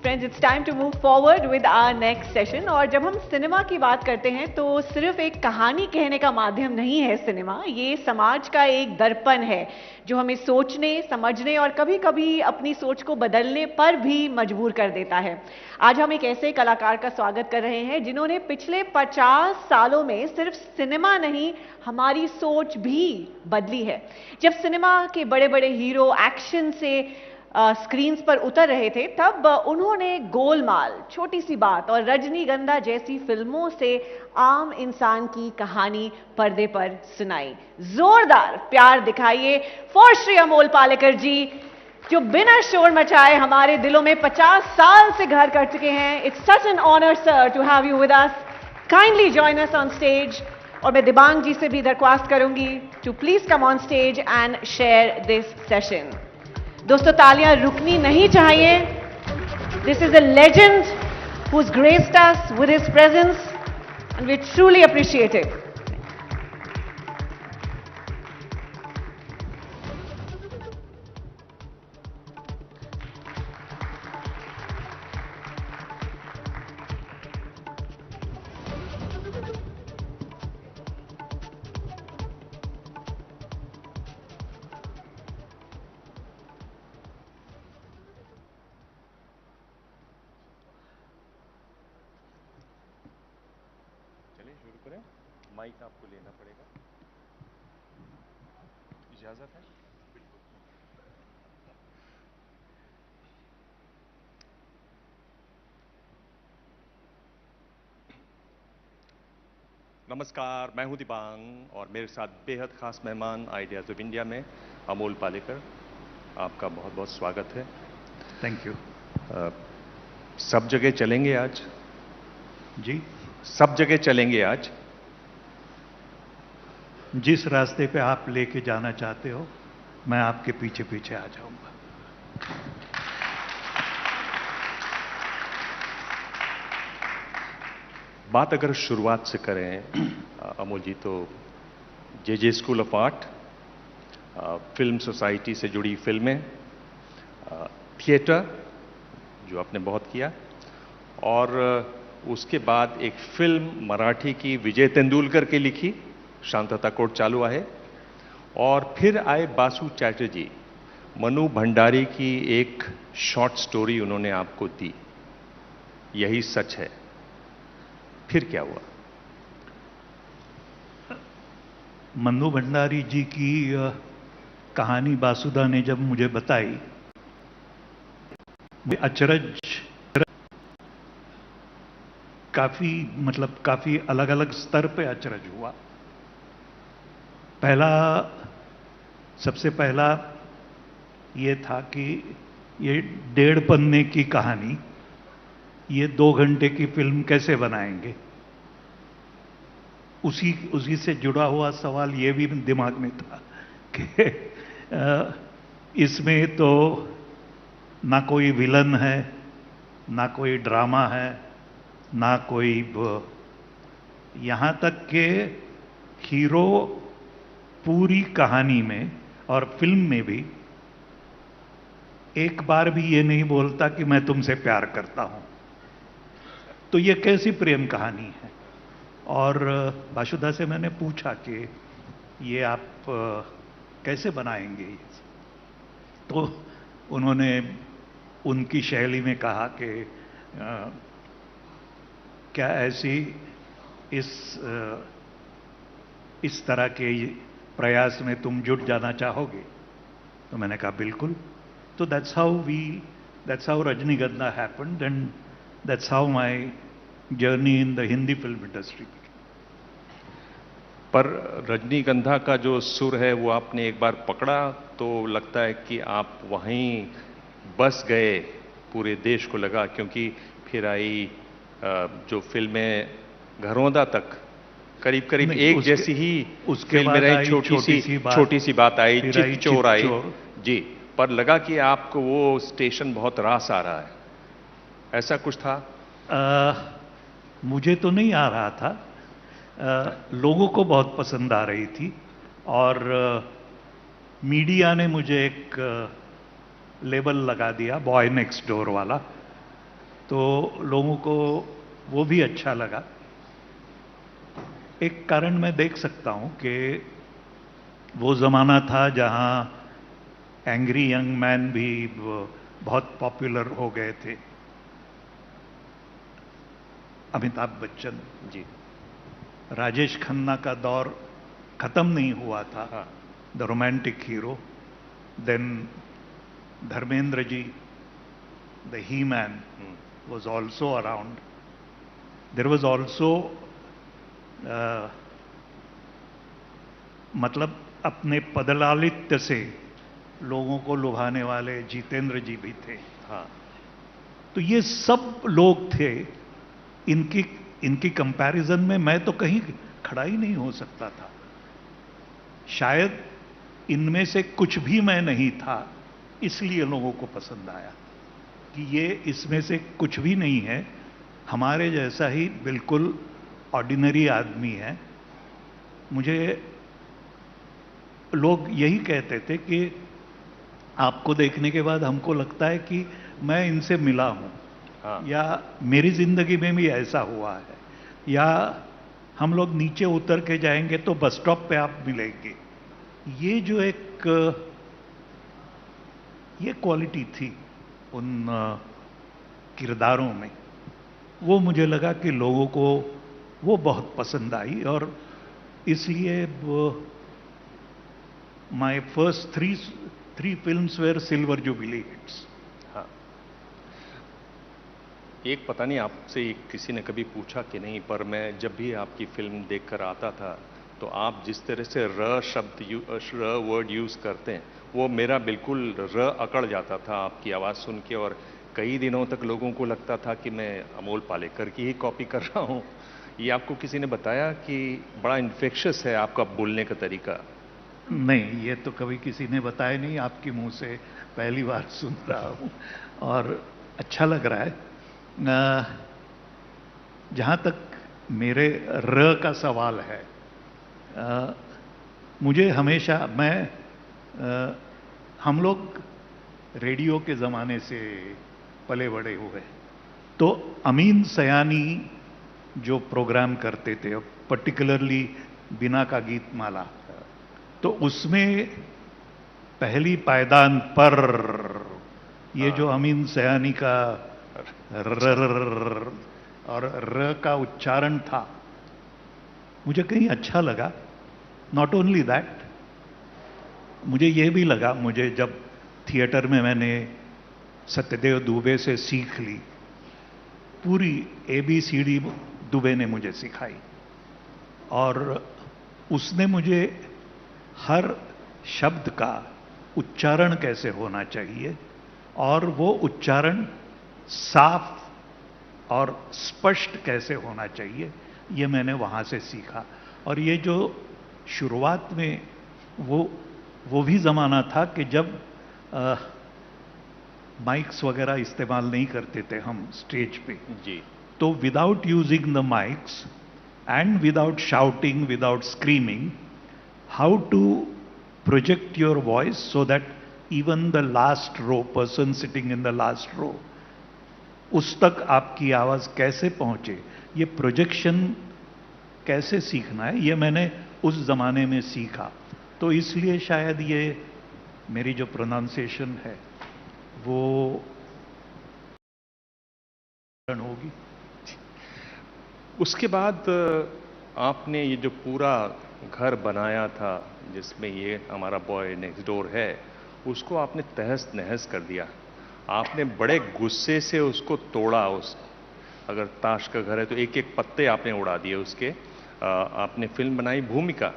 Friends, it's time to move forward with our next session. और जब हम cinema की बात करते हैं तो सिर्फ एक कहानी कहने का माध्यम नहीं है सिनेमा, ये समाज का एक दर्पण है जो हमें सोचने, समझने और कभी-कभी अपनी सोच को बदलने पर भी मजबूर कर देता है। आज हम एक ऐसे कलाकार का स्वागत कर रहे हैं जिन्होंने पिछले 50 सालों में सिर्फ सिनेमा नहीं, हमारी सोच भी बदली है। जब सिनेमा के बड़े-बड़े हीरो एक्शन से स्क्रीन्स पर उतर रहे थे, तब उन्होंने गोलमाल, छोटी सी बात और रजनीगंधा जैसी फिल्मों से आम इंसान की कहानी पर्दे पर सुनाई। जोरदार प्यार दिखाइए फॉर श्री अमोल पालेकर जी, जो बिना शोर मचाए हमारे दिलों में 50 साल से घर कर चुके हैं। It's such an honour sir to have you with us. Kindly join us on stage. और मैं दिबांग जी से भी दरख्वास्त करूंगी to please come on stage and share this session. दोस्तों, तालियां रुकनी नहीं चाहिए। This is a legend who has graced us with his presence and we truly appreciate it. Mic आपको लेना पड़ेगा, इजाजत है? नमस्कार, मैं हूं दिबांग और मेरे साथ बेहद खास मेहमान आइडियाज ऑफ इंडिया में अमोल पालेकर। आपका बहुत बहुत स्वागत है। Thank you. सब जगह चलेंगे आज जी? सब जगह चलेंगे आज। जिस रास्ते पे आप लेके जाना चाहते हो, मैं आपके पीछे पीछे आ जाऊंगा। बात अगर शुरुआत से करें अमोल जी, तो J school of art, film society से जुड़ी फिल्में, थिएटर जो आपने बहुत किया, और उसके बाद एक फिल्म मराठी की विजय तेंदुलकर के लिखी शांतता कोर्ट चालू है, और फिर आए बासु चैटर्जी, मनु भंडारी की एक शॉर्ट स्टोरी उन्होंने आपको दी, यही सच है। फिर क्या हुआ? मनु भंडारी जी की कहानी बासुदा ने जब मुझे बताई, अचरज काफी अलग अलग स्तर पे अचरज हुआ। सबसे पहला ये था कि ये 1.5 पन्ने की कहानी, ये 2 घंटे की फिल्म कैसे बनाएंगे। उसी से जुड़ा हुआ सवाल ये भी दिमाग में था कि इसमें तो ना कोई विलन है, ना कोई ड्रामा है, ना कोई यहां तक के हीरो पूरी कहानी में और फिल्म में भी एक बार भी ये नहीं बोलता कि मैं तुमसे प्यार करता हूं। तो ये कैसी प्रेम कहानी है? और बासुदा से मैंने पूछा कि ये आप कैसे बनाएंगे? तो उन्होंने उनकी शैली में कहा कि क्या ऐसी इस तरह के प्रयास में तुम जुट जाना चाहोगे? तो मैंने कहा बिल्कुल। तो that's how रजनीगंधा happened, and that's how my journey in the Hindi film industry began. पर रजनीगंधा का जो सुर है वो आपने एक बार पकड़ा तो लगता है कि आप वहीं बस गए, पूरे देश को लगा, क्योंकि फिर आई जो फिल्में घरौंदा तक करीब करीब एक जैसी ही उसके फिल्म रही, छोटी सी बात आई, चित चोर आई जी, पर लगा कि आपको वो स्टेशन बहुत रास आ रहा है, ऐसा कुछ था? मुझे तो नहीं आ रहा था, लोगों को बहुत पसंद आ रही थी, और मीडिया ने मुझे एक लेबल लगा दिया, बॉय नेक्स्ट डोर वाला, तो लोगों को वो भी अच्छा लगा। एक कारण मैं देख सकता हूं कि वो जमाना था जहां एंग्री यंग मैन भी बहुत पॉपुलर हो गए थे। अमिताभ बच्चन जी। राजेश खन्ना का दौर खत्म नहीं हुआ था, हाँ। The romantic hero. Then Dharmendra ji, the he man was also around. There was also मतलब अपने पदलालित्य से लोगों को लुभाने वाले जितेंद्र जी भी थे। हाँ। तो ये सब लोग थे। इनकी कंपैरिजन में मैं तो कहीं खड़ा ही नहीं हो सकता था। शायद इनमें से कुछ भी मैं नहीं था, इसलिए लोगों को पसंद आया कि ये इसमें से कुछ भी नहीं है, हमारे जैसा ही बिल्कुल ऑर्डिनरी आदमी है। मुझे लोग यही कहते थे कि आपको देखने के बाद हमको लगता है कि मैं इनसे मिला हूं। हाँ। या मेरी जिंदगी में भी ऐसा हुआ है, या हम लोग नीचे उतर के जाएंगे तो बस स्टॉप पे आप मिलेंगे। ये जो एक ये क्वालिटी थी उन किरदारों में, वो मुझे लगा कि लोगों को वो बहुत पसंद आई। और इसलिए my first three films were silver jubilee hits. हाँ। एक पता नहीं आपसे किसी ने कभी पूछा कि नहीं, पर मैं जब भी आपकी फिल्म देखकर आता था तो आप जिस तरह से र वर्ड यूज करते हैं, वो मेरा बिल्कुल र अकड़ जाता था आपकी आवाज़ सुन के। और कई दिनों तक लोगों को लगता था कि मैं अमोल पालेकर की ही कॉपी कर रहा हूँ। ये आपको किसी ने बताया कि बड़ा इन्फेक्शस है आपका बोलने का तरीका? नहीं, ये तो कभी किसी ने बताया नहीं, आपके मुंह से पहली बार सुन रहा हूँ और अच्छा लग रहा है। जहाँ तक मेरे र का सवाल है, मुझे हमेशा हम लोग रेडियो के ज़माने से पले बड़े हुए, तो अमीन सयानी जो प्रोग्राम करते थे, पर्टिकुलरली बिना का गीत माला, तो उसमें पहली पायदान पर ये जो अमीन सयानी का र और र का उच्चारण था, मुझे कहीं अच्छा लगा। नॉट ओनली दैट, मुझे ये भी लगा, मुझे जब थिएटर में मैंने सत्यदेव दुबे से सीख ली, पूरी ABCD दुबे ने मुझे सिखाई, और उसने मुझे हर शब्द का उच्चारण कैसे होना चाहिए और वो उच्चारण साफ और स्पष्ट कैसे होना चाहिए, ये मैंने वहां से सीखा। और ये जो शुरुआत में वो भी ज़माना था कि जब माइक्स वगैरह इस्तेमाल नहीं करते थे हम स्टेज पे जी। तो without using the mics and without shouting, without screaming, how to project your voice so that even the last row, person sitting in the last row, उस तक आपकी आवाज कैसे पहुंचे, ये प्रोजेक्शन कैसे सीखना है, ये मैंने उस जमाने में सीखा। तो इसलिए शायद ये मेरी जो प्रोनाउंसिएशन है वो होगी। उसके बाद आपने ये जो पूरा घर बनाया था जिसमें ये हमारा बॉय नेक्स्ट डोर है, उसको आपने तहस नहस कर दिया। आपने बड़े गुस्से से उसको तोड़ा। अगर ताश का घर है तो एक एक पत्ते आपने उड़ा दिए उसके। आपने फिल्म बनाई भूमिका,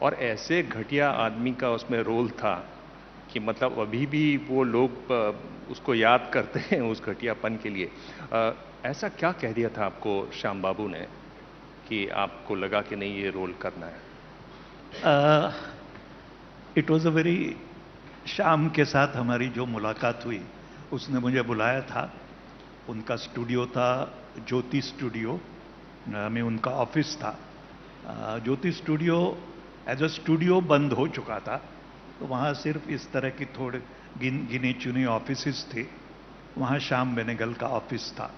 और ऐसे घटिया आदमी का उसमें रोल था कि मतलब अभी भी वो लोग उसको याद करते हैं उस घटियापन के लिए। ऐसा क्या कह दिया था आपको श्याम बाबू ने कि आपको लगा कि नहीं ये रोल करना है? It was a very, Shyam के साथ हमारी जो मुलाकात हुई, उसने मुझे बुलाया था। उनका स्टूडियो था ज्योति स्टूडियो में, उनका ऑफिस था। ज्योति स्टूडियो एज अ स्टूडियो बंद हो चुका था, तो वहाँ सिर्फ इस तरह की थोड़े गिने चुने ऑफिसेस थे। वहाँ श्याम बेनेगल का ऑफिस था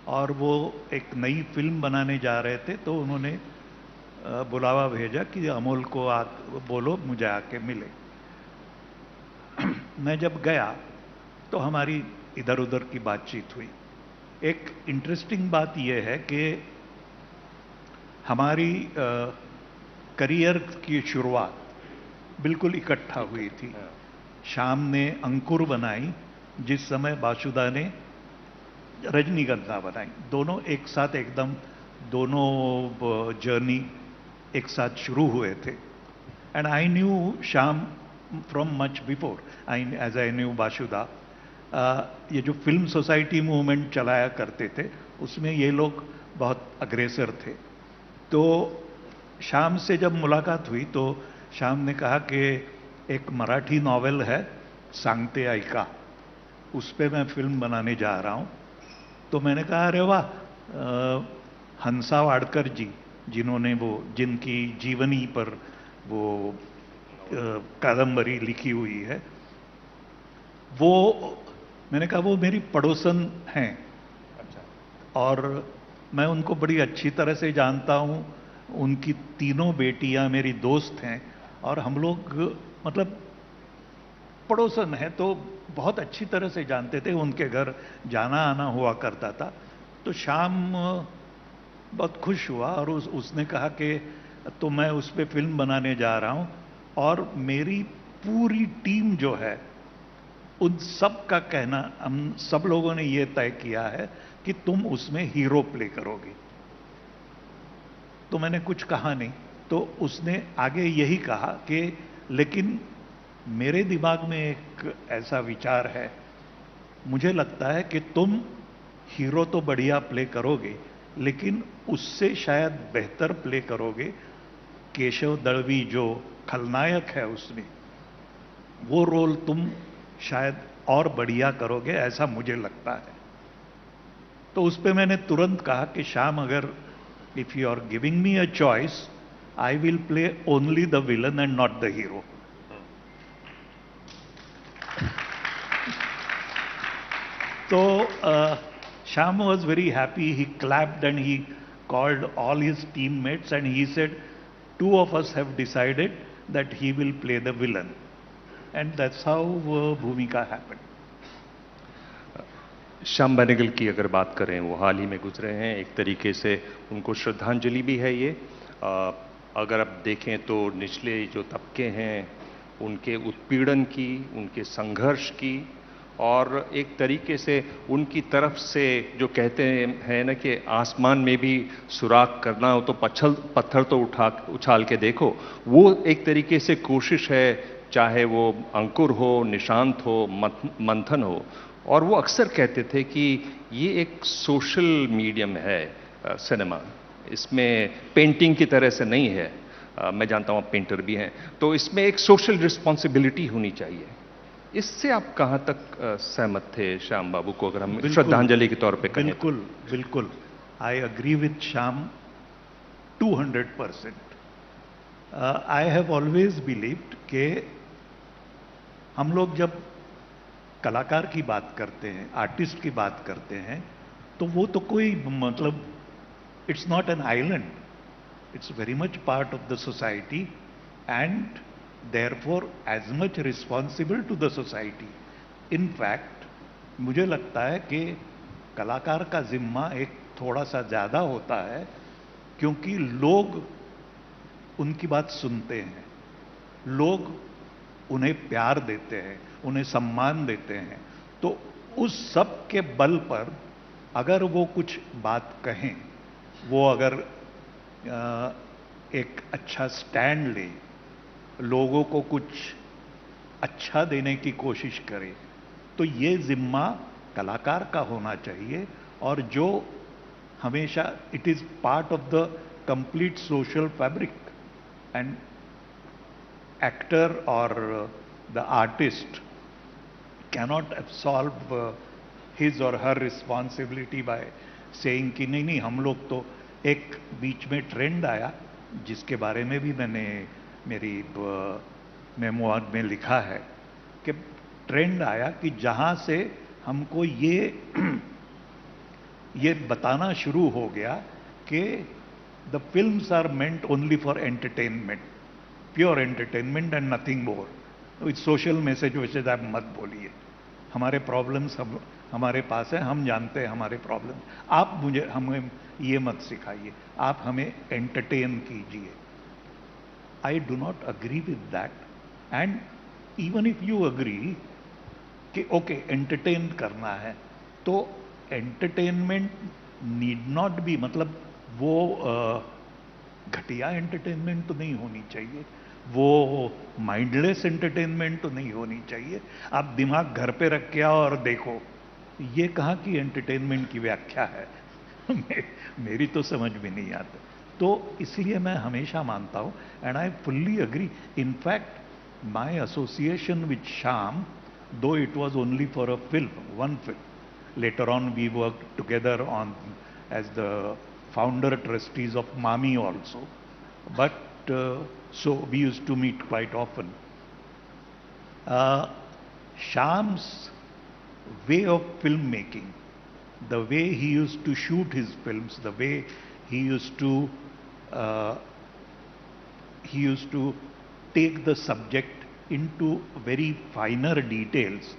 और वो एक नई फिल्म बनाने जा रहे थे, तो उन्होंने बुलावा भेजा कि अमोल को बोलो मुझे आके मिले। मैं जब गया तो हमारी इधर उधर की बातचीत हुई। एक इंटरेस्टिंग बात यह है कि हमारी करियर की शुरुआत बिल्कुल इकट्ठा हुई थी। श्याम ने अंकुर बनाई जिस समय बासुदा ने रजनीगंधा बनाई। दोनों एक साथ एकदम, दोनों जर्नी एक साथ शुरू हुए थे। And I knew Shyam from much before as I knew Basuda. ये जो फिल्म सोसाइटी मूवमेंट चलाया करते थे उसमें ये लोग बहुत अग्रेसर थे। तो श्याम से जब मुलाकात हुई तो श्याम ने कहा कि एक मराठी नॉवेल है सांगते ऐका, उस पे मैं फिल्म बनाने जा रहा हूं। तो मैंने कहा अरे वाह, हंसा वाडकर जी जिन्होंने जिनकी जीवनी पर वो कादंबरी लिखी हुई है, वो मैंने कहा वो मेरी पड़ोसन हैं। अच्छा। और मैं उनको बड़ी अच्छी तरह से जानता हूं। उनकी तीनों बेटियां मेरी दोस्त हैं और हम लोग मतलब पड़ोसन हैं, तो बहुत अच्छी तरह से जानते थे। उनके घर जाना आना हुआ करता था। तो श्याम बहुत खुश हुआ और उसने कहा कि तो मैं उस पर फिल्म बनाने जा रहा हूं और मेरी पूरी टीम जो है उन सब का कहना, हम सब लोगों ने यह तय किया है कि तुम उसमें हीरो प्ले करोगे। तो मैंने कुछ कहा नहीं। तो उसने आगे यही कहा कि लेकिन मेरे दिमाग में एक ऐसा विचार है, मुझे लगता है कि तुम हीरो तो बढ़िया प्ले करोगे लेकिन उससे शायद बेहतर प्ले करोगे केशव दळवी जो खलनायक है उसमें, वो रोल तुम शायद और बढ़िया करोगे, ऐसा मुझे लगता है। तो उस पे मैंने तुरंत कहा कि श्याम, अगर if you are giving me a choice, I will play only the villain and not the hero. तो Shyam was very happy. He clapped and he called all his teammates and he said, two of us have decided that he will play the villain. And that's how Bhumika happened. Shyam Benegal की अगर बात करें, वो हाल ही में गुजरे हैं। एक तरीके से उनको श्रद्धांजलि भी है ये। अगर आप देखें तो निचले जो तबके हैं उनके उत्पीड़न की, उनके संघर्ष की, और एक तरीके से उनकी तरफ से जो कहते हैं ना कि आसमान में भी सुराख करना हो तो पत्थर तो उछाल के देखो, वो एक तरीके से कोशिश है, चाहे वो अंकुर हो, निशांत हो, मंथन हो। और वो अक्सर कहते थे कि ये एक सोशल मीडियम है सिनेमा, इसमें पेंटिंग की तरह से नहीं है। मैं जानता हूं आप पेंटर भी हैं, तो इसमें एक सोशल रिस्पॉन्सिबिलिटी होनी चाहिए। इससे आप कहां तक सहमत थे श्याम बाबू को, अगर हम श्रद्धांजलि के तौर पे कहें? बिल्कुल बिल्कुल, I agree with Shyam 200%। I have always believed कि हम लोग जब कलाकार की बात करते हैं, आर्टिस्ट की बात करते हैं, तो वो तो कोई मतलब it's not an island, it's very much part of the society and therefore as much responsible to the society. In fact, मुझे लगता है कि कलाकार का जिम्मा एक थोड़ा सा ज्यादा होता है, क्योंकि लोग उनकी बात सुनते हैं, लोग उन्हें प्यार देते हैं, उन्हें सम्मान देते हैं। तो उस सब के बल पर अगर वो कुछ बात कहें, वो अगर एक अच्छा स्टैंड ले, लोगों को कुछ अच्छा देने की कोशिश करे, तो ये जिम्मा कलाकार का होना चाहिए। और जो हमेशा it is part of the complete social fabric, and actor or the artist cannot absolve his or her responsibility by saying कि नहीं नहीं हम लोग तो। एक बीच में ट्रेंड आया जिसके बारे में भी मैंने मेरी मेमोआर में लिखा है कि ट्रेंड आया कि जहां से हमको ये बताना शुरू हो गया कि the films are meant only for entertainment, pure entertainment and nothing more. With social message वैसेज आप मत बोलिए, हमारे प्रॉब्लम्स हमारे पास है, हम जानते हैं हमारे प्रॉब्लम, आप हमें ये मत सिखाइए, आप हमें एंटरटेन कीजिए। I do not agree with that, and even if you agree कि ओके एंटरटेन करना है, तो एंटरटेनमेंट नीड नॉट बी, मतलब वो घटिया एंटरटेनमेंट तो नहीं होनी चाहिए, वो माइंडलेस एंटरटेनमेंट तो नहीं होनी चाहिए। आप दिमाग घर पे रख के आओ और देखो, ये कहाँ की एंटरटेनमेंट की व्याख्या है? मेरी तो समझ में नहीं आता। तो इसलिए मैं हमेशा मानता हूं, and I fully agree, in fact my association with Shyam, though it was only for a film, one film, later on we worked together on as the founder trustees of Mami also, but so we used to meet quite often. Shyam's way of filmmaking, the way he used to shoot his films, the way he used to take the subject into very finer details,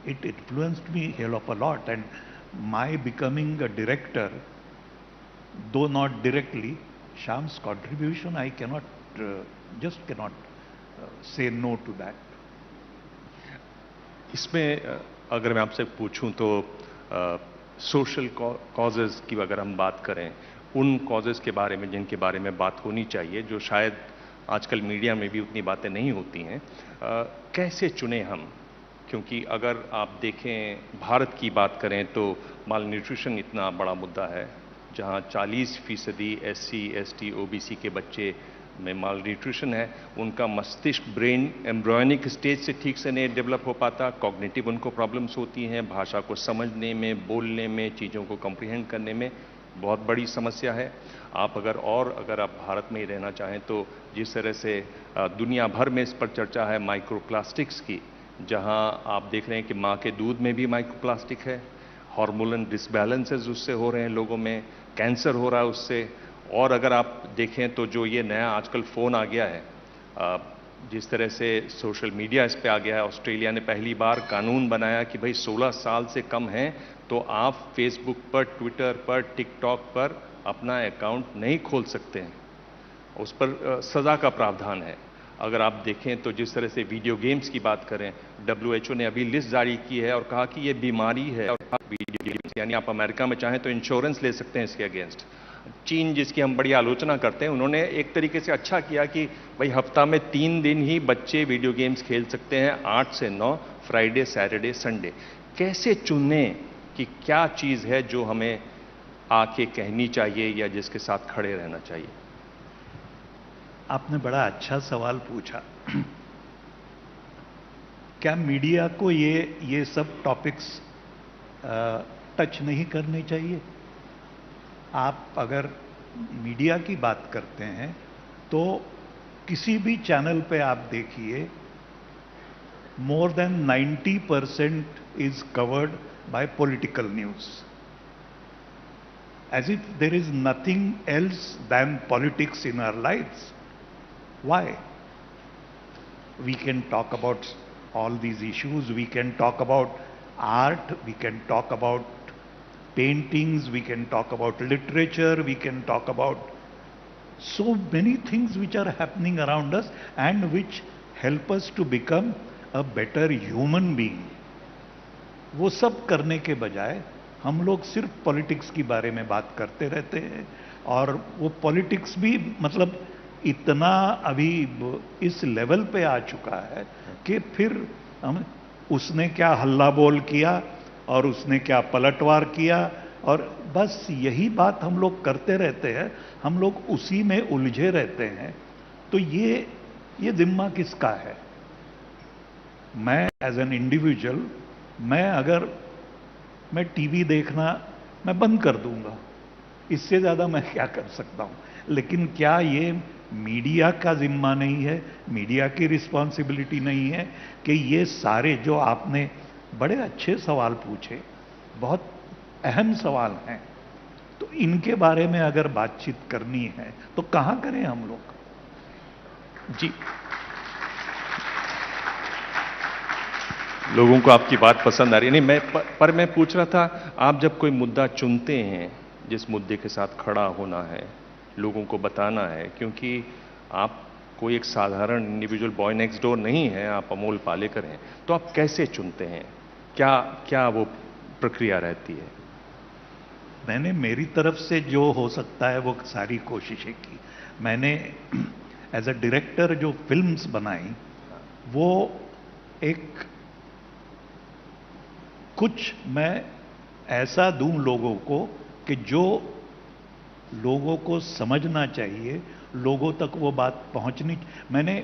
it influenced me a hell of a lot, and my becoming a director, though not directly, Shyam's contribution, I cannot just cannot say no to that. इसमें अगर मैं आपसे पूछूं तो social causes की अगर हम बात करें, उन कॉजेज के बारे में जिनके बारे में बात होनी चाहिए, जो शायद आजकल मीडिया में भी उतनी बातें नहीं होती हैं, कैसे चुने हम? क्योंकि अगर आप देखें, भारत की बात करें तो माल न्यूट्रिशन इतना बड़ा मुद्दा है, जहां 40% SC, ST, OBC के बच्चे में माल न्यूट्रिशन है। उनका मस्तिष्क, ब्रेन एम्ब्रियोनिक स्टेज से ठीक से नहीं डेवलप हो पाता, कॉग्निटिव उनको प्रॉब्लम्स होती हैं, भाषा को समझने में, बोलने में, चीज़ों को कॉम्प्रिहेंड करने में बहुत बड़ी समस्या है। आप अगर आप भारत में ही रहना चाहें तो जिस तरह से दुनिया भर में इस पर चर्चा है माइक्रोप्लास्टिक्स की, जहां आप देख रहे हैं कि माँ के दूध में भी माइक्रोप्लास्टिक है, हार्मोनल डिसबैलेंसेस उससे हो रहे हैं लोगों में, कैंसर हो रहा है उससे। और अगर आप देखें तो जो ये नया आजकल फ़ोन आ गया है, जिस तरह से सोशल मीडिया इस पे आ गया है, ऑस्ट्रेलिया ने पहली बार कानून बनाया कि भाई 16 साल से कम हैं तो आप फेसबुक पर, ट्विटर पर, टिकटॉक पर अपना अकाउंट नहीं खोल सकते हैं, उस पर सज़ा का प्रावधान है। अगर आप देखें तो जिस तरह से वीडियो गेम्स की बात करें, WHO ने अभी लिस्ट जारी की है और कहा कि ये बीमारी है, और वीडियो गेम्स यानी आप अमेरिका में चाहें तो इंश्योरेंस ले सकते हैं इसके अगेंस्ट। चीन, जिसकी हम बड़ी आलोचना करते हैं, उन्होंने एक तरीके से अच्छा किया कि भाई हफ्ता में 3 दिन ही बच्चे वीडियो गेम्स खेल सकते हैं, 8 से 9, फ्राइडे, सैटरडे, संडे। कैसे चुने कि क्या चीज़ है जो हमें आके कहनी चाहिए या जिसके साथ खड़े रहना चाहिए? आपने बड़ा अच्छा सवाल पूछा। क्या मीडिया को ये सब टॉपिक्स टच नहीं करने चाहिए? आप अगर मीडिया की बात करते हैं तो किसी भी चैनल पे आप देखिए, more than 90% is covered by political news, as if there is nothing else than politics in our lives. Why? We can talk about all these issues, we can talk about art, we can talk about paintings, we can talk about literature, we can talk about so many things which are happening around us and which help us to become a better human being. वो सब करने के बजाय हम लोग सिर्फ politics के बारे में बात करते रहते हैं, और वो पॉलिटिक्स भी मतलब इतना अभी इस लेवल पे आ चुका है कि फिर हम उसने क्या हल्ला बोल किया और उसने क्या पलटवार किया, और बस यही बात हम लोग करते रहते हैं, हम लोग उसी में उलझे रहते हैं। तो ये जिम्मा किसका है? मैं एज एन इंडिविजुअल, मैं टीवी देखना मैं बंद कर दूंगा, इससे ज्यादा मैं क्या कर सकता हूं। लेकिन क्या ये मीडिया का जिम्मा नहीं है, मीडिया की रिस्पॉन्सिबिलिटी नहीं है कि ये सारे जो आपने बड़े अच्छे सवाल पूछे, बहुत अहम सवाल हैं। तो इनके बारे में अगर बातचीत करनी है तो कहां करें हम लोग? जी। लोगों को आपकी बात पसंद आ रही है। नहीं, पर मैं पूछ रहा था, आप जब कोई मुद्दा चुनते हैं, जिस मुद्दे के साथ खड़ा होना है, लोगों को बताना है, क्योंकि आप कोई एक साधारण इंडिविजुअल बॉय नेक्स्ट डोर नहीं है, आप अमोल पालेकर हैं, तो आप कैसे चुनते हैं? क्या क्या वो प्रक्रिया रहती है? मैंने मेरी तरफ से जो हो सकता है वो सारी कोशिशें की। मैंने एज अ डायरेक्टर जो फिल्म्स बनाई, वो एक कुछ मैं ऐसा दूं लोगों को कि जो लोगों को समझना चाहिए, लोगों तक वो बात पहुंचनी। मैंने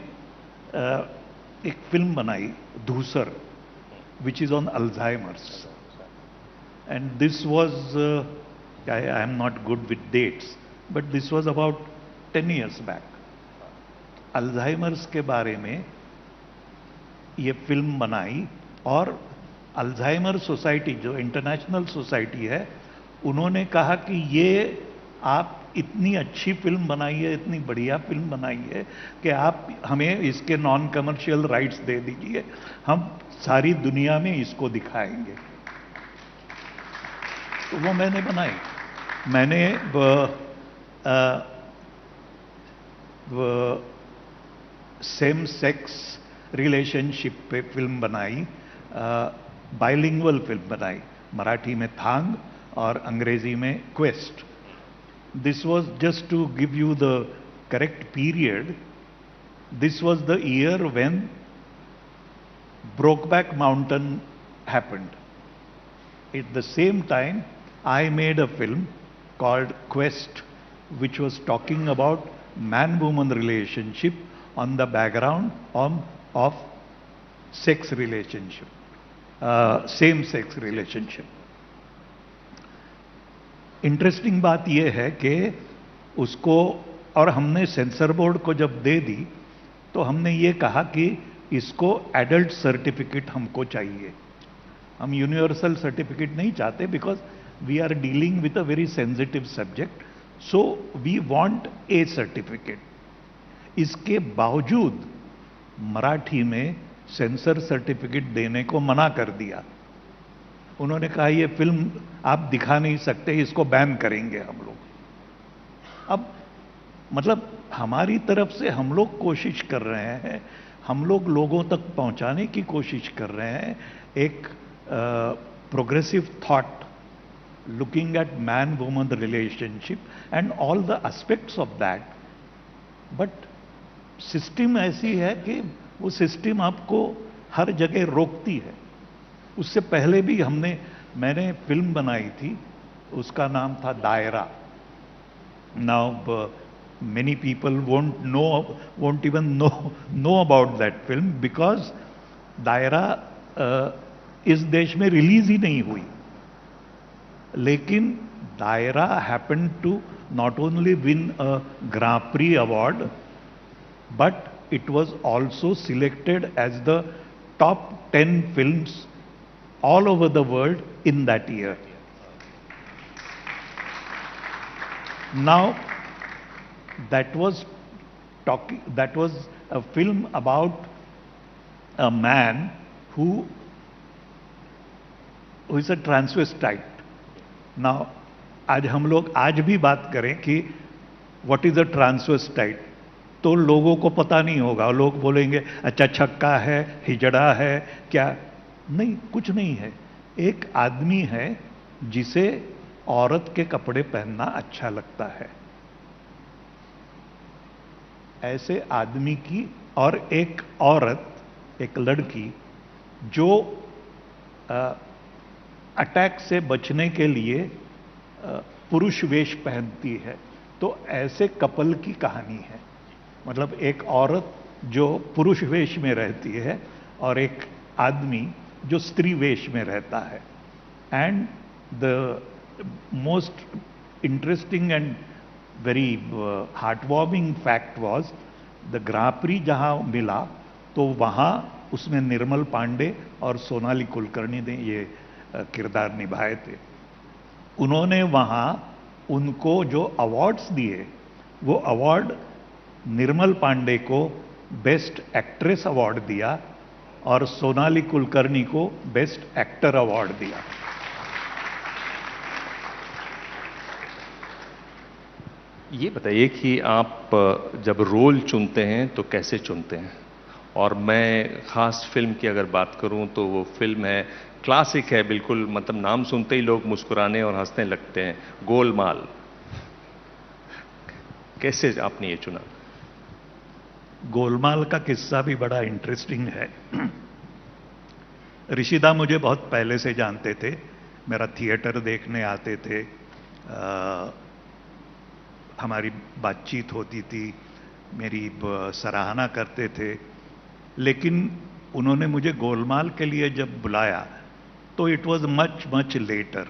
एक फिल्म बनाई Dhoosar, which is on Alzheimer's, and this was, I am not good with dates, but this was about 10 years back. Alzheimer's के बारे में ये फिल्म बनाई, और अल्जाइमर सोसाइटी जो इंटरनेशनल सोसाइटी है, उन्होंने कहा कि ये आप इतनी अच्छी फिल्म बनाई है, इतनी बढ़िया फिल्म बनाई है कि आप हमें इसके नॉन कमर्शियल राइट्स दे दीजिए, हम सारी दुनिया में इसको दिखाएंगे। तो वो मैंने बनाई। मैंने सेम सेक्स रिलेशनशिप पे फिल्म बनाई, बाइलिंगुअल फिल्म बनाई, मराठी में थांग और अंग्रेजी में Quest. This was just to give you the correct period. This was the year when Brokeback Mountain happened. At the same time I made a film called Quest, which was talking about man-woman relationship on the background of sex relationship, same-sex relationship. Interesting बात यह है कि उसको, और हमने sensor board को जब दे दी तो हमने ये कहा कि इसको एडल्ट सर्टिफिकेट हमको चाहिए। हम यूनिवर्सल सर्टिफिकेट नहीं चाहते, because we are dealing with a very sensitive subject, so we want a certificate. इसके बावजूद मराठी में सेंसर सर्टिफिकेट देने को मना कर दिया। उन्होंने कहा ये फिल्म आप दिखा नहीं सकते, इसको बैन करेंगे हम लोग। अब मतलब हमारी तरफ से हम लोग कोशिश कर रहे हैं, हम लोग लोगों तक पहुंचाने की कोशिश कर रहे हैं एक progressive thought, looking at man-woman relationship and all the aspects of that, but system ऐसी है कि वो सिस्टम आपको हर जगह रोकती है। उससे पहले भी मैंने फिल्म बनाई थी, उसका नाम था दायरा। Now many people won't even know about that film because दायरा इस देश में रिलीज ही नहीं हुई। लेकिन Daayra happen to not only win a grand prix award, but it was also selected as the top 10 films all over the world in that year. Now that was a film about a man who is a transvestite. Now, आज हम लोग आज भी बात करें कि what is a transvestite, तो लोगों को पता नहीं होगा। लोग बोलेंगे अच्छा छक्का है, हिजड़ा है, क्या नहीं, कुछ नहीं है। एक आदमी है जिसे औरत के कपड़े पहनना अच्छा लगता है, ऐसे आदमी की, और एक औरत, एक लड़की जो अटैक से बचने के लिए पुरुष वेश पहनती है। तो ऐसे कपल की कहानी है। मतलब एक औरत जो पुरुष वेश में रहती है और एक आदमी जो स्त्री वेश में रहता है। And the most interesting and very heartwarming fact was the grand prix जहां मिला तो वहां उसमें निर्मल पांडे और सोनाली कुलकर्णी ने ये किरदार निभाए थे। उन्होंने वहां उनको जो अवार्ड्स दिए, वो अवार्ड निर्मल पांडे को बेस्ट एक्ट्रेस अवार्ड दिया और सोनाली कुलकर्णी को बेस्ट एक्टर अवार्ड दिया। ये बताइए कि आप जब रोल चुनते हैं तो कैसे चुनते हैं? और मैं खास फिल्म की अगर बात करूं तो वो फिल्म है, क्लासिक है बिल्कुल, मतलब नाम सुनते ही लोग मुस्कुराने और हंसने लगते हैं, गोलमाल। कैसे आपने ये चुना? गोलमाल का किस्सा भी बड़ा इंटरेस्टिंग है। ऋषिदा मुझे बहुत पहले से जानते थे, मेरा थिएटर देखने आते थे, हमारी बातचीत होती थी, मेरी सराहना करते थे। लेकिन उन्होंने मुझे गोलमाल के लिए जब बुलाया तो it was much much later,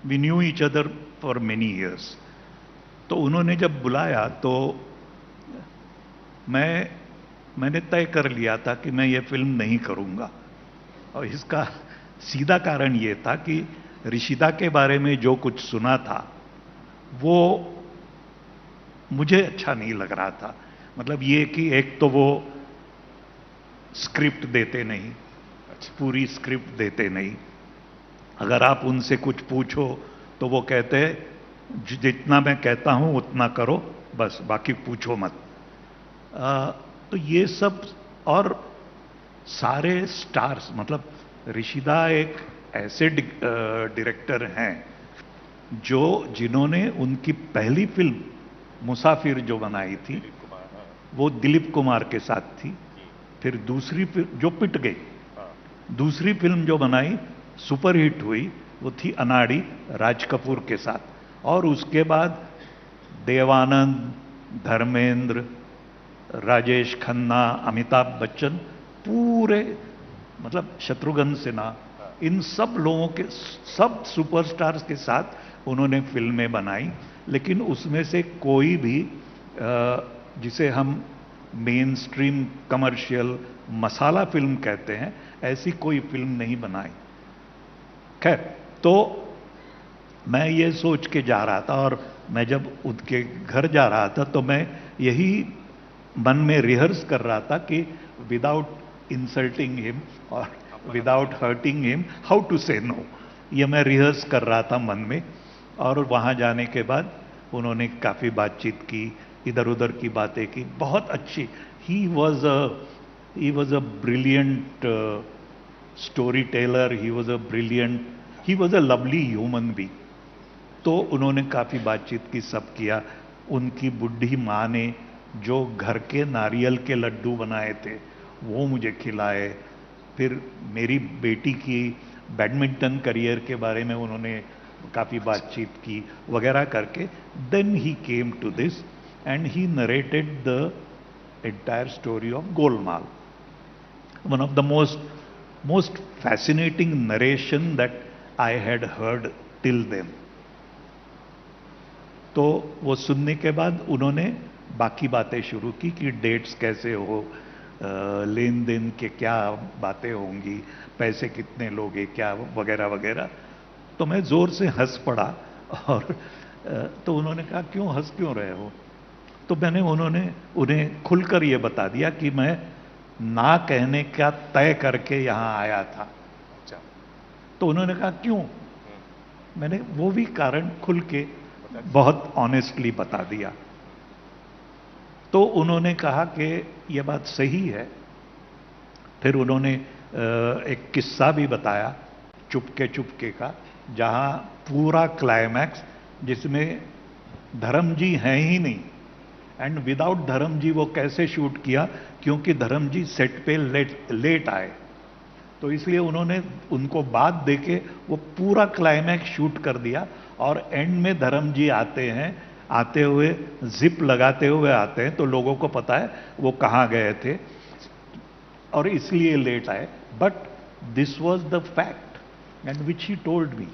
we knew each other for many years. तो उन्होंने जब बुलाया तो मैंने तय कर लिया था कि मैं ये फिल्म नहीं करूंगा। और इसका सीधा कारण ये था कि ऋषिदा के बारे में जो कुछ सुना था वो मुझे अच्छा नहीं लग रहा था। मतलब ये कि एक तो वो स्क्रिप्ट देते नहीं, पूरी स्क्रिप्ट देते नहीं। अगर आप उनसे कुछ पूछो तो वो कहते हैं जितना मैं कहता हूं उतना करो, बस बाकी पूछो मत। तो ये सब, और सारे स्टार्स, मतलब ऋषिदा एक ऐसे डायरेक्टर हैं जिन्होंने उनकी पहली फिल्म मुसाफिर जो बनाई थी वो दिलीप कुमार के साथ थी। फिर दूसरी फिल्म जो पिट गई, दूसरी फिल्म जो बनाई सुपरहिट हुई वो थी अनाड़ी, राज कपूर के साथ। और उसके बाद देवानंद, धर्मेंद्र, राजेश खन्ना, अमिताभ बच्चन, पूरे मतलब शत्रुघ्न सिन्हा, इन सब लोगों के, सब सुपरस्टार्स के साथ उन्होंने फिल्में बनाई। लेकिन उसमें से कोई भी जिसे हम मेन स्ट्रीम कमर्शियल मसाला फिल्म कहते हैं, ऐसी कोई फिल्म नहीं बनाई। खैर, तो मैं ये सोच के जा रहा था, और मैं जब उनके घर जा रहा था तो मैं यही मन में रिहर्स कर रहा था कि विदाउट इंसल्टिंग हिम और without hurting him how to say no. ये मैं रिहर्स कर रहा था मन में। और वहां जाने के बाद उन्होंने काफी बातचीत की, इधर उधर की बातें की, बहुत अच्छी। He was a brilliant story teller, he was a lovely human being. तो उन्होंने काफी बातचीत की, सब किया। उनकी बुढ़ी माँ ने जो घर के नारियल के लड्डू बनाए थे वो मुझे खिलाए। फिर मेरी बेटी की बैडमिंटन करियर के बारे में उन्होंने काफी बातचीत की वगैरह करके, then he came to this and he narrated the entire story of Golmaal. One of the most fascinating narration that I had heard till then. तो वो सुनने के बाद उन्होंने बाकी बातें शुरू की कि डेट्स कैसे हो, लेन देन के क्या बातें होंगी, पैसे कितने लोगे, क्या वगैरह वगैरह। तो मैं जोर से हंस पड़ा। और तो उन्होंने कहा क्यों हंस क्यों रहे हो? तो मैंने उन्हें खुलकर ये बता दिया कि मैं ना कहने का तय करके यहां आया था। तो उन्होंने कहा क्यों? मैंने वो भी कारण खुल के बहुत ऑनेस्टली बता दिया। तो उन्होंने कहा कि यह बात सही है। फिर उन्होंने एक किस्सा भी बताया चुपके चुपके का, जहां पूरा क्लाइमैक्स जिसमें धर्म जी हैं ही नहीं, एंड विदाउट धर्म जी वो कैसे शूट किया, क्योंकि धर्म जी सेट पे लेट आए, तो इसलिए उन्होंने उनको बाद देके वो पूरा क्लाइमैक्स शूट कर दिया। और एंड में धर्म जी आते हैं, आते हुए जिप लगाते हुए आते हैं, तो लोगों को पता है वो कहां गए थे और इसलिए लेट आए। But this was the fact and which he told me.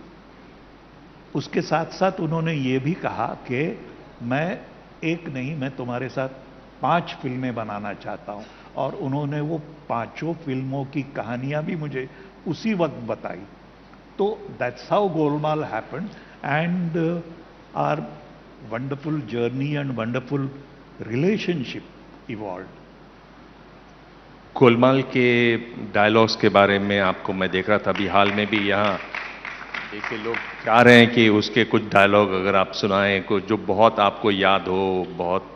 उसके साथ साथ उन्होंने ये भी कहा कि मैं एक नहीं, मैं तुम्हारे साथ 5 फिल्में बनाना चाहता हूं, और उन्होंने वो 5 फिल्मों की कहानियां भी मुझे उसी वक्त बताई। तो that's how Golmaal happened, and our wonderful journey and wonderful relationship evolve. Golmaal के डायलॉग्स के बारे में आपको मैं देख रहा था अभी हाल में भी यहाँ, देखिए लोग चाह रहे हैं कि उसके कुछ डायलॉग अगर आप सुनाएं, कुछ जो बहुत आपको याद हो। बहुत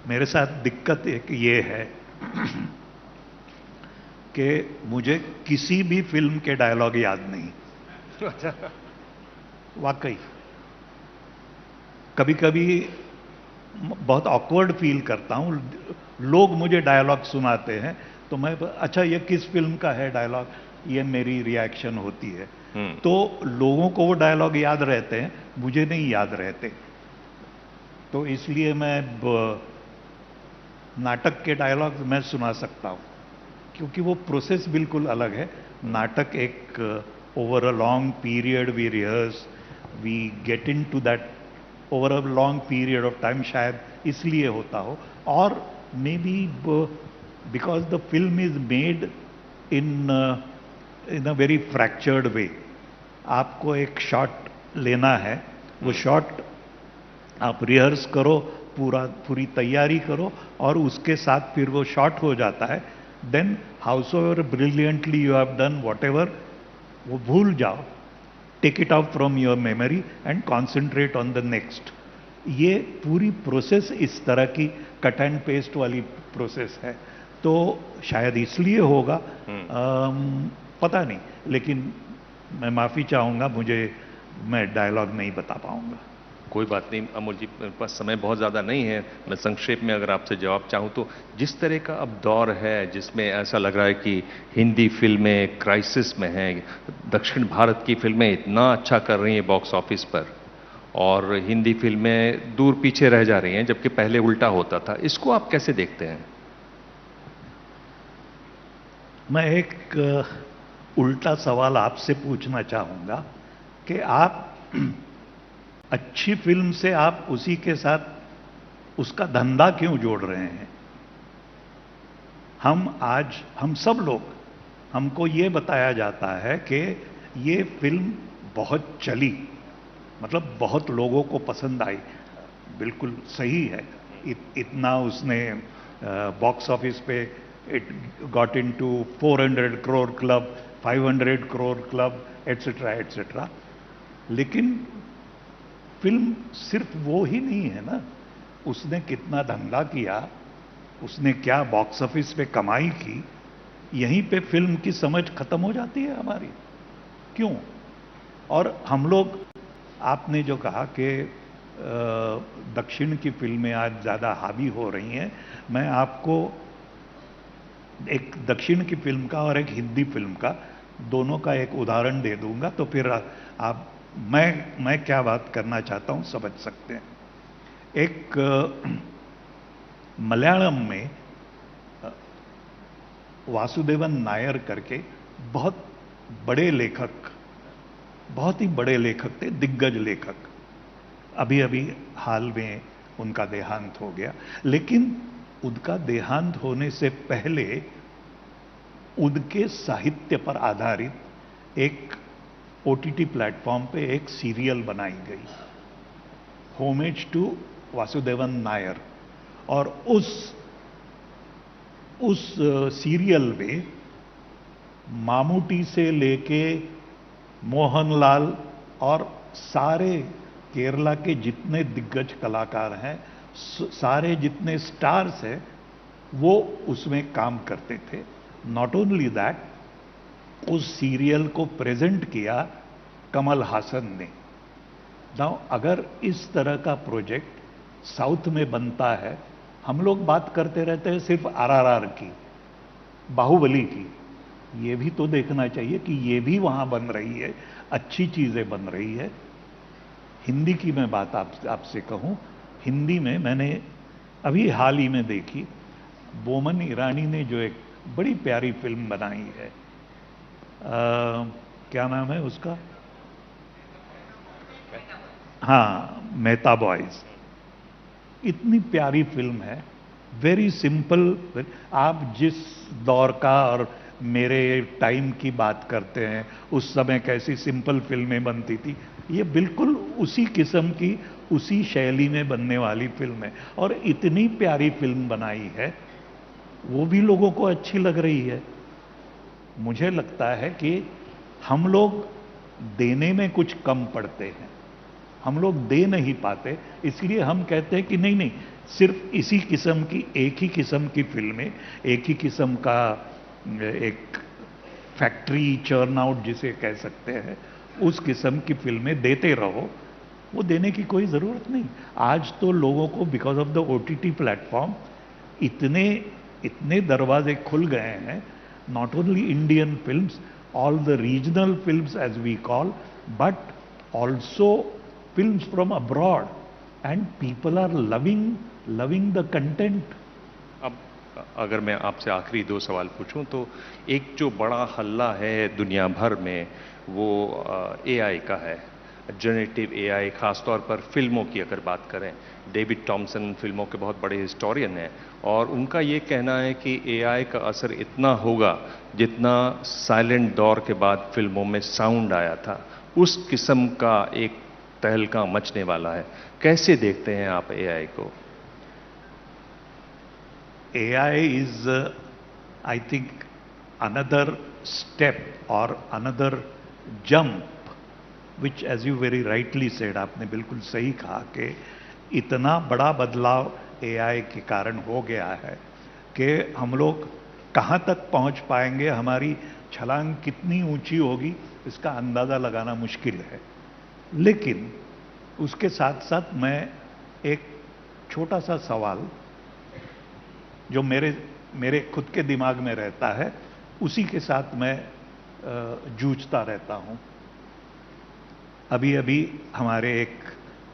मेरे साथ दिक्कत एक ये है कि मुझे किसी भी फिल्म के डायलॉग याद नहीं। वाकई कभी कभी बहुत ऑकवर्ड फील करता हूं, लोग मुझे डायलॉग सुनाते हैं तो मैं, अच्छा ये किस फिल्म का है डायलॉग, ये मेरी रिएक्शन होती है। तो लोगों को वो डायलॉग याद रहते हैं, मुझे नहीं याद रहते। तो इसलिए मैं नाटक के डायलॉग मैं सुना सकता हूं, क्योंकि वो प्रोसेस बिल्कुल अलग है। नाटक एक over a long period we rehearse, we get into that over a long period of time, शायद इसलिए होता हो। और maybe because the film is made in a very fractured way. आपको एक शॉट लेना है, वो शॉट आप रिहर्स करो, पूरी तैयारी करो, और उसके साथ फिर वो शॉट हो जाता है। Then howsoever brilliantly you have done whatever, वो भूल जाओ, take it out from your memory and concentrate on the next. ये पूरी प्रोसेस इस तरह की कट एंड पेस्ट वाली प्रोसेस है। तो शायद इसलिए होगा, पता नहीं, लेकिन मैं माफी चाहूंगा, मैं डायलॉग नहीं बता पाऊंगा। कोई बात नहीं अमोल जी, मेरे पास समय बहुत ज़्यादा नहीं है। मैं संक्षेप में अगर आपसे जवाब चाहूँ तो, जिस तरह का अब दौर है जिसमें ऐसा लग रहा है कि हिंदी फिल्में क्राइसिस में हैं, दक्षिण भारत की फिल्में इतना अच्छा कर रही हैं बॉक्स ऑफिस पर, और हिंदी फिल्में दूर पीछे रह जा रही हैं, जबकि पहले उल्टा होता था, इसको आप कैसे देखते हैं? मैं एक उल्टा सवाल आपसे पूछना चाहूंगा कि आप अच्छी फिल्म से आप उसी के साथ उसका धंधा क्यों जोड़ रहे हैं? हम सब लोग, हमको ये बताया जाता है कि ये फिल्म बहुत चली, मतलब बहुत लोगों को पसंद आई। बिल्कुल सही है, इतना उसने बॉक्स ऑफिस पे it got into 400 crore club, 500 crore club, etcetera etcetera. लेकिन फिल्म सिर्फ वो ही नहीं है ना, उसने कितना धंधा किया, उसने क्या बॉक्स ऑफिस पे कमाई की, यहीं पे फिल्म की समझ खत्म हो जाती है हमारी। क्यों? और हम लोग, आपने जो कहा कि दक्षिण की फिल्में आज ज्यादा हावी हो रही हैं, मैं आपको एक दक्षिण की फिल्म का और एक हिंदी फिल्म का, दोनों का एक उदाहरण दे दूंगा, तो फिर आप मैं क्या बात करना चाहता हूं समझ सकते हैं। एक मलयालम में वासुदेवन नायर करके बहुत बड़े लेखक, बहुत ही बड़े लेखक थे, दिग्गज लेखक। अभी अभी हाल में उनका देहांत हो गया, लेकिन उनका देहांत होने से पहले उनके साहित्य पर आधारित एक ओटीटी प्लेटफॉर्म पे एक सीरियल बनाई गई, होमेज टू वासुदेवन नायर। और उस सीरियल में मामूटी से लेके मोहनलाल और सारे केरला के जितने दिग्गज कलाकार हैं, सारे जितने स्टार्स हैं, वो उसमें काम करते थे। नॉट ओनली दैट, उस सीरियल को प्रेजेंट किया कमल हासन ने। नाउ अगर इस तरह का प्रोजेक्ट साउथ में बनता है, हम लोग बात करते रहते हैं सिर्फ आरआरआर की, बाहुबली की, ये भी तो देखना चाहिए कि ये भी वहां बन रही है, अच्छी चीजें बन रही है। हिंदी की मैं बात आपसे कहूं, हिंदी में मैंने अभी हाल ही में देखी, बोमन ईरानी ने जो एक बड़ी प्यारी फिल्म बनाई है, क्या नाम है उसका? हाँ, मेहता बॉयज। इतनी प्यारी फिल्म है, वेरी सिंपल। आप जिस दौर का और मेरे टाइम की बात करते हैं, उस समय कैसी सिंपल फिल्में बनती थी, ये बिल्कुल उसी किस्म की, उसी शैली में बनने वाली फिल्म है। और इतनी प्यारी फिल्म बनाई है, वो भी लोगों को अच्छी लग रही है। मुझे लगता है कि हम लोग देने में कुछ कम पड़ते हैं, हम लोग दे नहीं पाते, इसलिए हम कहते हैं कि नहीं नहीं, सिर्फ इसी किस्म की, एक ही किस्म की फिल्में, एक ही किस्म का एक फैक्ट्री चर्न आउट जिसे कह सकते हैं, उस किस्म की फिल्में देते रहो। वो देने की कोई जरूरत नहीं। आज तो लोगों को because of the OTT platform इतने इतने दरवाजे खुल गए हैं, not only Indian films, all the regional films as we call, but also films from abroad, and people are loving the content. अब अगर मैं आपसे आखिरी 2 सवाल पूछूं तो एक जो बड़ा हल्ला है दुनिया भर में वो एआई का है, जनरेटिव एआई, खासतौर पर फिल्मों की अगर बात करें। डेविड टॉमसन फिल्मों के बहुत बड़े हिस्टोरियन हैं और उनका ये कहना है कि एआई का असर इतना होगा जितना साइलेंट दौर के बाद फिल्मों में साउंड आया था, उस किस्म का एक तहलका मचने वाला है। कैसे देखते हैं आप एआई को? AI is I think another step और another jump which, as you very rightly said, आपने बिल्कुल सही कहा कि इतना बड़ा बदलाव एआई के कारण हो गया है कि हम लोग कहां तक पहुंच पाएंगे, हमारी छलांग कितनी ऊंची होगी, इसका अंदाजा लगाना मुश्किल है। लेकिन उसके साथ साथ मैं एक छोटा सा सवाल जो मेरे खुद के दिमाग में रहता है, उसी के साथ मैं जूझता रहता हूं। अभी अभी हमारे एक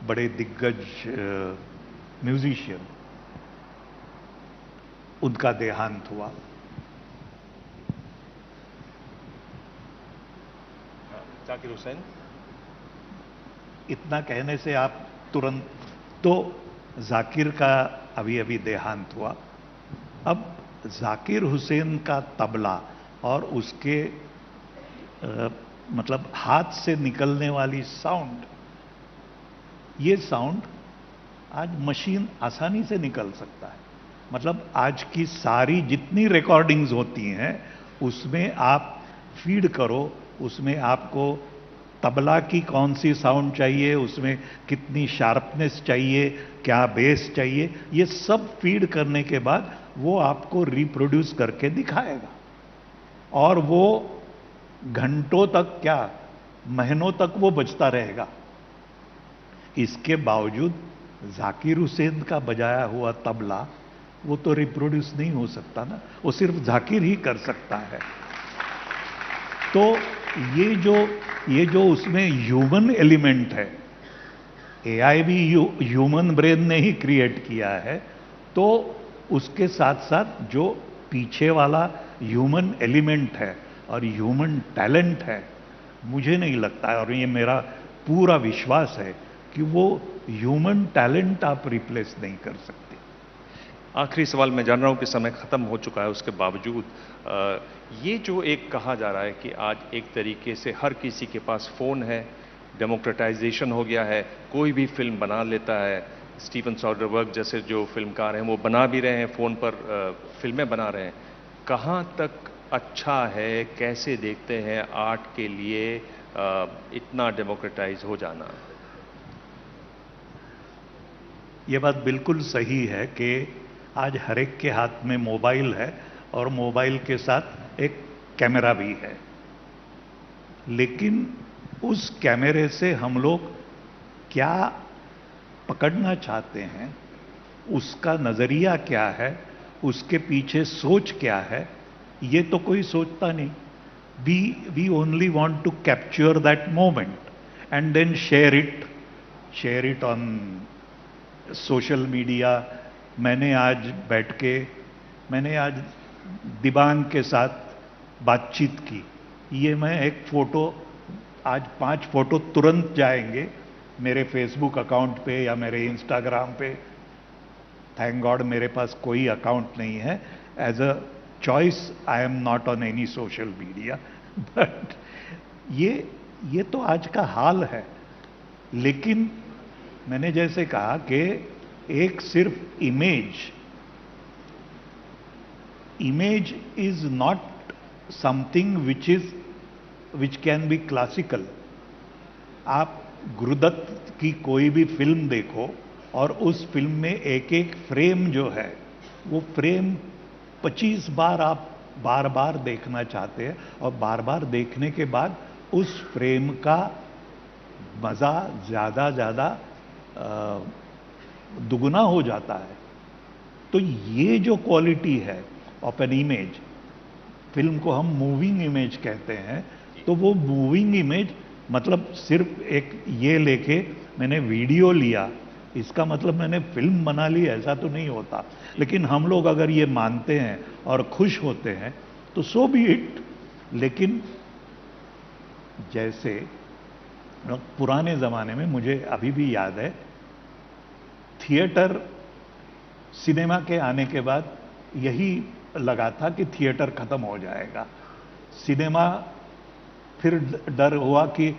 बड़े दिग्गज म्यूजिशियन, उनका देहांत हुआ। जाकिर हुसैन। इतना कहने से आप तुरंत, तो जाकिर का अभी अभी देहांत हुआ। अब जाकिर हुसैन का तबला और उसके मतलब हाथ से निकलने वाली साउंड, ये साउंड आज मशीन आसानी से निकल सकता है। मतलब आज की सारी जितनी रिकॉर्डिंग्स होती हैं उसमें आप फीड करो, उसमें आपको तबला की कौन सी साउंड चाहिए, उसमें कितनी शार्पनेस चाहिए, क्या बेस चाहिए, ये सब फीड करने के बाद वो आपको रिप्रोड्यूस करके दिखाएगा। और वो घंटों तक, क्या महीनों तक वो बजता रहेगा। इसके बावजूद जाकिर हुसैन का बजाया हुआ तबला वो तो रिप्रोड्यूस नहीं हो सकता ना, वो सिर्फ जाकिर ही कर सकता है। तो ये जो उसमें ह्यूमन एलिमेंट है, एआई भी ह्यूमन ब्रेन ने ही क्रिएट किया है, तो उसके साथ साथ जो पीछे वाला ह्यूमन एलिमेंट है और ह्यूमन टैलेंट है, मुझे नहीं लगता है, और ये मेरा पूरा विश्वास है कि वो ह्यूमन टैलेंट आप रिप्लेस नहीं कर सकते। आखिरी सवाल, मैं जान रहा हूं कि समय खत्म हो चुका है, उसके बावजूद ये जो एक कहा जा रहा है कि आज एक तरीके से हर किसी के पास फोन है, डेमोक्रेटाइजेशन हो गया है, कोई भी फिल्म बना लेता है। स्टीवन सोडरबर्ग जैसे जो फिल्मकार हैं वो बना भी रहे हैं, फोन पर फिल्में बना रहे हैं। कहां तक अच्छा है, कैसे देखते हैं आर्ट के लिए इतना डेमोक्रेटाइज हो जाना? ये बात बिल्कुल सही है कि आज हर एक के हाथ में मोबाइल है और मोबाइल के साथ एक कैमरा भी है, लेकिन उस कैमरे से हम लोग क्या पकड़ना चाहते हैं, उसका नजरिया क्या है, उसके पीछे सोच क्या है, ये तो कोई सोचता नहीं। We only want to capture that moment and then share it on social media. मैंने आज दिबांग के साथ बातचीत की, ये मैं एक फोटो, आज 5 फोटो तुरंत जाएंगे मेरे फेसबुक अकाउंट पे या मेरे इंस्टाग्राम पे, थैंक गॉड मेरे पास कोई अकाउंट नहीं है. As a choice I am not on any social media. But ये तो आज का हाल है. लेकिन मैंने जैसे कहा कि एक सिर्फ image is not something which can be classical. आप गुरुदत्त की कोई भी फिल्म देखो और उस फिल्म में एक एक फ्रेम जो है वो फ्रेम 25 बार आप बार बार देखना चाहते हैं और बार बार देखने के बाद उस फ्रेम का मजा ज्यादा दुगुना हो जाता है. तो ये जो क्वालिटी है ऑफ एन इमेज, फिल्म को हम मूविंग इमेज कहते हैं. तो वो मूविंग इमेज मतलब सिर्फ एक ये लेके मैंने वीडियो लिया इसका मतलब मैंने फिल्म बना ली ऐसा तो नहीं होता. लेकिन हम लोग अगर ये मानते हैं और खुश होते हैं तो सो बी इट. लेकिन जैसे पुराने जमाने में मुझे अभी भी याद है, थिएटर सिनेमा के आने के बाद यही लगा था कि थिएटर खत्म हो जाएगा. सिनेमा फिर डर हुआ कि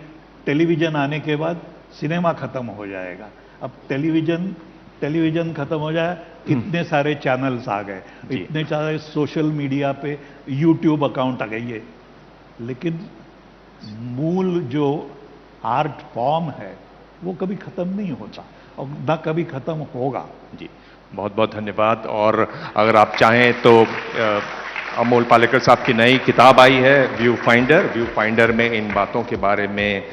टेलीविजन आने के बाद सिनेमा खत्म हो जाएगा. अब टेलीविजन खत्म हो जाए, इतने सारे चैनल्स आ गए, इतने सारे सोशल मीडिया पे यूट्यूब अकाउंट आ गई है. लेकिन मूल जो आर्ट फॉर्म है वो कभी खत्म नहीं होता और ना कभी खत्म होगा. जी, बहुत बहुत धन्यवाद. और अगर आप चाहें तो अमोल पालेकर साहब की नई किताब आई है व्यू फाइंडर में इन बातों के बारे में,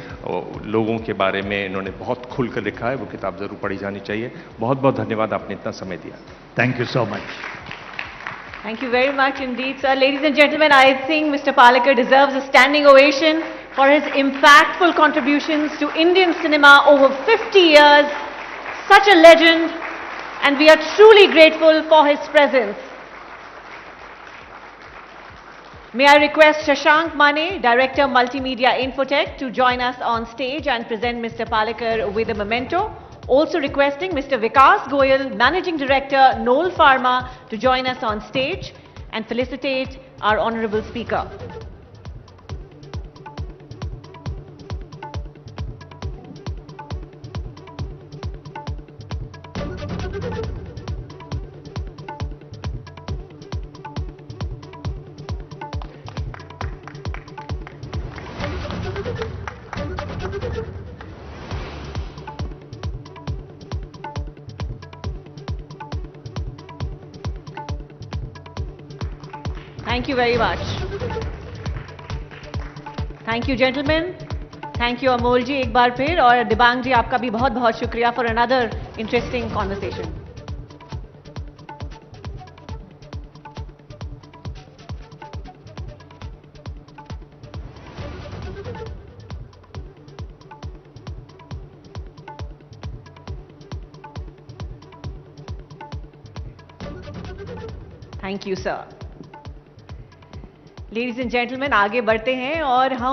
लोगों के बारे में इन्होंने बहुत खुलकर लिखा है. वो किताब जरूर पढ़ी जानी चाहिए. बहुत बहुत धन्यवाद, आपने इतना समय दिया. Thank you so much. Thank you very much indeed, sir. Ladies and gentlemen, I think Mr. Palekar deserves a standing ovation for his impactful contributions to Indian cinema over 50 years. Such a legend, and we are truly grateful for his presence. May I request Shashank Mane, Director Multimedia Infotech, to join us on stage and present Mr. Palekar with a memento. Also requesting Mr. Vikas Goyal, Managing Director, Knoll Pharma, to join us on stage and felicitate our honorable speaker. Thank you very much. Thank you gentlemen. Thank you Amol ji एक बार फिर, और दिबांग जी आपका भी बहुत बहुत शुक्रिया for another interesting conversation. Thank you sir. Ladies and gentlemen, आगे बढ़ते हैं और हम